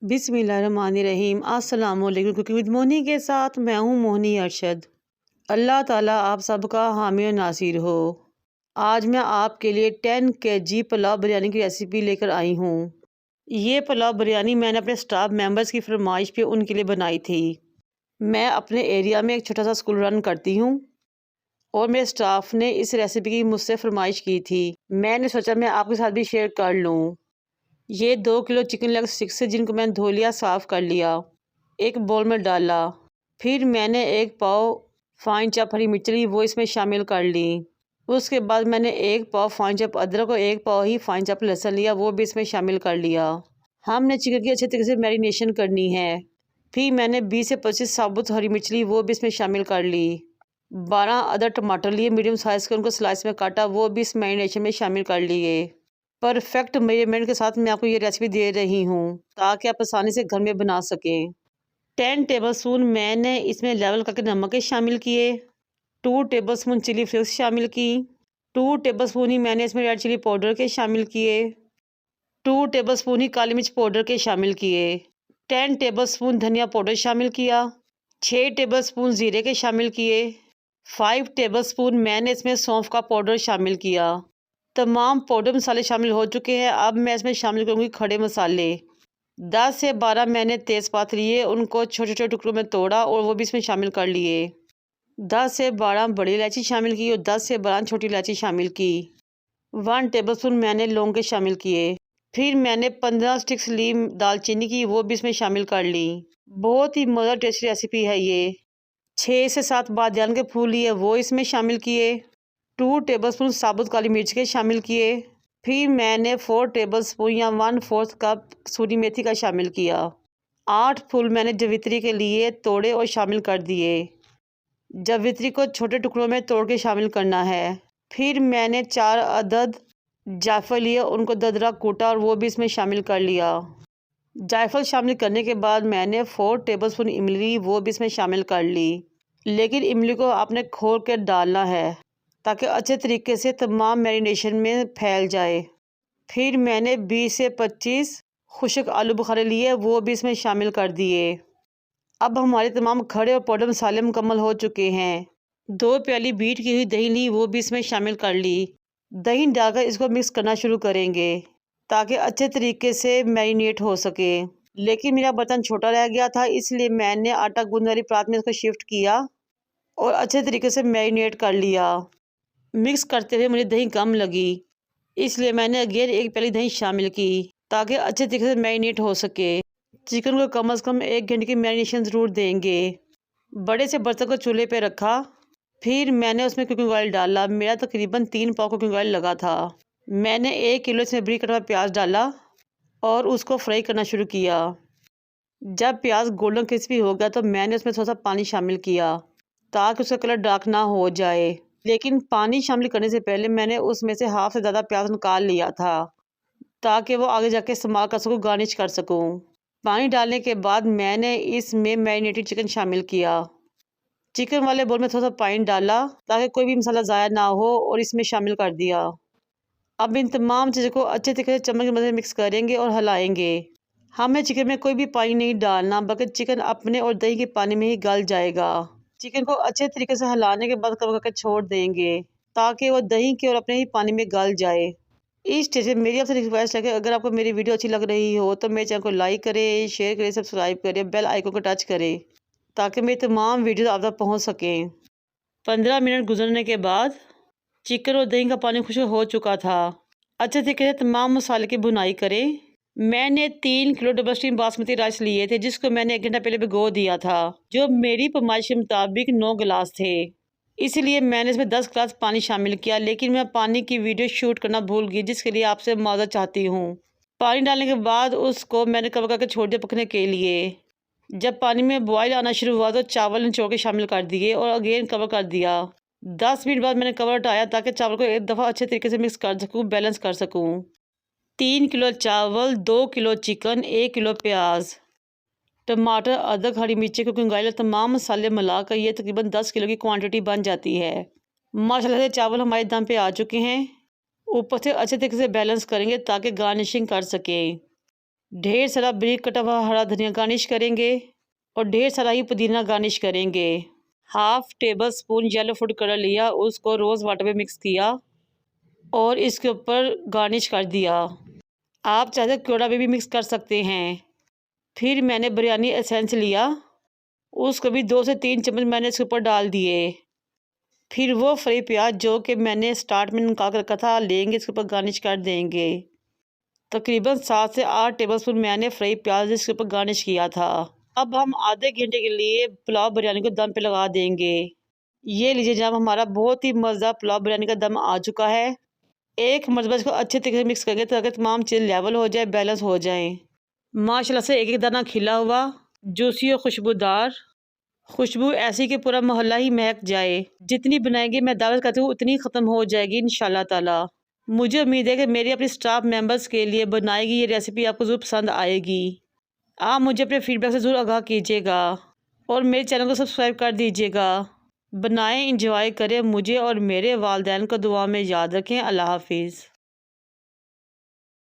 बिस्मिल्लाहिर्रहमानिर्रहीम। अस्सलाम वालेकुम। कुकिंग विद मोनी के साथ मैं हूँ मोहनी अरशद। अल्लाह ताला आप सबका हामी और नासिर हो। आज मैं आपके लिए 10 kg पुलाव बिरयानी की रेसिपी लेकर आई हूँ। ये पुलाव बिरयानी मैंने अपने स्टाफ मेंबर्स की फरमाइश पे उनके लिए बनाई थी। मैं अपने एरिया में एक छोटा सा स्कूल रन करती हूँ और मेरे स्टाफ ने इस रेसिपी की मुझसे फरमाइश की थी। मैंने सोचा मैं आपके साथ भी शेयर कर लूँ। ये 2 किलो चिकन लेग स्टिक्स से जिनको मैंने धो लिया, साफ़ कर लिया, एक बाउल में डाला। फिर मैंने एक पाव फाइन चॉप हरी मिर्च ली, वो इसमें शामिल कर ली। उसके बाद मैंने एक पाव फाइन चॉप अदरक और एक पाव ही फाइन चॉप लहसुन लिया, वो भी इसमें शामिल कर लिया। हमने चिकन की अच्छे तरीके से मैरिनेशन करनी है। फिर मैंने 20 से 25 साबुत हरी मिर्च ली, वो भी इसमें शामिल कर ली। 12 अदर टमाटर लिए मीडियम साइज़ के, उनको स्लाइस में काटा, वो भी इस मैरिनेशन में शामिल कर लिए। परफेक्ट मेजरमेंट के साथ मैं आपको ये रेसिपी दे रही हूँ ताकि आप आसानी से घर में बना सकें। 10 टेबलस्पून मैंने इसमें लेवल करके नमक के शामिल किए, 2 टेबलस्पून चिली फ्लेक्स शामिल की, 2 टेबलस्पून ही मैंने इसमें रेड चिली पाउडर के शामिल किए, 2 टेबलस्पून ही काली मिर्च पाउडर के शामिल किए, 10 टेबलस्पून धनिया पाउडर शामिल किया, 6 टेबलस्पून ज़ीरे के शामिल किए, 5 टेबलस्पून मैंने इसमें सौंफ का पाउडर शामिल किया। तमाम पाउडर मसाले शामिल हो चुके हैं। अब मैं इसमें शामिल करूँगी खड़े मसाले। 10 से 12 मैंने तेज़पात लिए, उनको छोटे छोटे टुकड़ों में तोड़ा और वो भी इसमें शामिल कर लिए। 10 से 12 बड़ी इलायची शामिल की और 10 से 12 छोटी इलायची शामिल की। 1 टेबलस्पून मैंने लौंग के शामिल किए। फिर मैंने 15 स्टिक्स ली दालचीनी की, वो भी इसमें शामिल कर ली। बहुत ही मज़ेदार टेस्टी रेसिपी है ये। 6 से 7 बादियान के फूल लिए, वो इसमें शामिल किए। 2 टेबलस्पून साबुत काली मिर्च के शामिल किए। फिर मैंने 4 टेबलस्पून या 1/4 कप सूरी मेथी का शामिल किया। 8 फूल मैंने जवित्री के लिए तोड़े और शामिल कर दिए। जवित्री को छोटे टुकड़ों में तोड़ के शामिल करना है। फिर मैंने 4 अदद जायफल लिए, उनको दरदरा कूटा और वो भी इसमें शामिल कर लिया। जायफल शामिल करने के बाद मैंने 4 टेबलस्पून इमली ली, वो भी इसमें शामिल कर ली। लेकिन इमली को आपने खोल कर डालना है ताकि अच्छे तरीके से तमाम मैरिनेशन में फैल जाए। फिर मैंने 20 से 25 खुश्क आलू बुखारे लिए, वो भी इसमें शामिल कर दिए। अब हमारे तमाम खड़े और पाउडर मसाले मुकम्मल हो चुके हैं। 2 प्याली बीट की हुई दही ली, वो भी इसमें शामिल कर ली। दही डालकर इसको मिक्स करना शुरू करेंगे ताकि अच्छे तरीके से मैरिनेट हो सके। लेकिन मेरा बर्तन छोटा रह गया था, इसलिए मैंने आटा गूंदने वाली परात में इसको शिफ्ट किया और अच्छे तरीके से मैरिनेट कर लिया। मिक्स करते हुए मुझे दही कम लगी, इसलिए मैंने अगेन एक प्याली दही शामिल की ताकि अच्छे तरीके से मैरिनेट हो सके। चिकन को कम से कम 1 घंटे की मैरिनेशन ज़रूर देंगे। बड़े से बर्तन को चूल्हे पे रखा। फिर मैंने उसमें कुकिंग ऑयल डाला। मेरा तकरीबन 3 पाव कुकिंग ऑयल लगा था। मैंने 1 किलो इसमें बारीक कटा हुआ प्याज डाला और उसको फ्राई करना शुरू किया। जब प्याज गोल्डन क्रिस्पी हो गया तो मैंने उसमें थोड़ा सा पानी शामिल किया ताकि उसका कलर डार्क ना हो जाए। लेकिन पानी शामिल करने से पहले मैंने उसमें से हाफ से ज़्यादा प्याज निकाल लिया था ताकि वो आगे जाके इस्तेमाल कर सकूँ, गार्निश कर सकूँ। पानी डालने के बाद मैंने इसमें मैरिनेटेड चिकन शामिल किया। चिकन वाले बोल में थोड़ा सा पानी डाला ताकि कोई भी मसाला ज़ाया ना हो और इसमें शामिल कर दिया। अब इन तमाम चीज़ों को अच्छे तरीके से चम्मच की मदद से मिक्स करेंगे और हिलाएंगे। हमें चिकन में कोई भी पानी नहीं डालना, बल्कि चिकन अपने और दही के पानी में ही गल जाएगा। चिकन को अच्छे तरीके से हिलाने के बाद कवर करके छोड़ देंगे ताकि वो दही के और अपने ही पानी में गल जाए। इस स्टेज पे मेरी आपसे रिक्वेस्ट है कि अगर आपको मेरी वीडियो अच्छी लग रही हो तो मेरे चैनल को लाइक करें, शेयर करें, सब्सक्राइब करें, बेल आइकन को टच करें ताकि मेरी तमाम वीडियो आप तक पहुँच सकें। 15 मिनट गुजरने के बाद चिकन और दही का पानी खुश्क हो चुका था। अच्छे तरीके से तमाम मसाले की भुनाई करें। मैंने 3 kilo double steam basmati rice लिए थे, जिसको मैंने 1 घंटा पहले भिगो दिया था, जो मेरी फरमाइश के मुताबिक 9 गिलास थे। इसलिए मैंने इसमें 10 गिलास पानी शामिल किया, लेकिन मैं पानी की वीडियो शूट करना भूल गई, जिसके लिए आपसे माज़रत चाहती हूँ। पानी डालने के बाद उसको मैंने कवर करके छोड़ दिया पकने के लिए। जब पानी में बॉयल आना शुरू हुआ तो चावल निचोड़ के शामिल कर दिए और अगेन कवर कर दिया। 10 मिनट बाद मैंने कवर हटाया ताकि चावल को एक दफ़ा अच्छे तरीके से मिक्स कर सकूँ, बैलेंस कर सकूँ। 3 किलो चावल, 2 किलो चिकन, 1 किलो प्याज, टमाटर, अदरक, हरी मिर्ची, कुकिंग ऑयल, तमाम मसाले मिलाकर ये तकरीबन 10 किलो की क्वांटिटी बन जाती है। माशाल्लाह से चावल हमारे दम पे आ चुके हैं। ऊपर से अच्छे तरीके से बैलेंस करेंगे ताकि गार्निशिंग कर सकें। ढेर सारा बारीक कटा हुआ हरा धनिया गार्निश करेंगे और ढेर सारा ही पुदीना गार्निश करेंगे। Half table spoon yellow food colour लिया, उसको रोज़ वाटर में मिक्स किया और इसके ऊपर गार्निश कर दिया। आप चाहे तो क्योड़ा भी मिक्स कर सकते हैं। फिर मैंने बिरयानी एसेंस लिया, उसको भी 2 से 3 चम्मच मैंने इसके ऊपर डाल दिए। फिर वो फ्राई प्याज जो कि मैंने स्टार्ट में निकाल कर रखा था लेंगे, इसके ऊपर गार्निश कर देंगे। तकरीबन 7 से 8 टेबलस्पून मैंने फ्राई प्याज इसके ऊपर गार्निश किया था। अब हम आधे घंटे के लिए पुलाव बिरयानी को दम पे लगा देंगे। ये लीजिए जनाब, हमारा बहुत ही मज़ेदार पुलाव बिरयानी का दम आ चुका है। एक मरतबा इसको अच्छे तरीके से मिक्स करेंगे ताकि तमाम चीज़ लेवल हो जाए, बैलेंस हो जाए। माशाल्लाह से एक एक दाना खिला हुआ, जूसी और खुशबूदार, खुशबू ऐसी कि पूरा मोहल्ला ही महक जाए। जितनी बनाएंगे मैं दावत करती हूँ उतनी ख़त्म हो जाएगी इंशाल्लाह ताला। मुझे उम्मीद है कि मेरी अपनी स्टाफ मेंबर्स के लिए बनाएगी ये रेसिपी आपको ज़रूर पसंद आएगी। आप मुझे अपने फीडबैक से ज़रूर आगाह कीजिएगा और मेरे चैनल को सब्सक्राइब कर दीजिएगा। बनाएं, इंजॉय करें, मुझे और मेरे वालिदैन को दुआ में याद रखें। अल्लाह हाफिज़।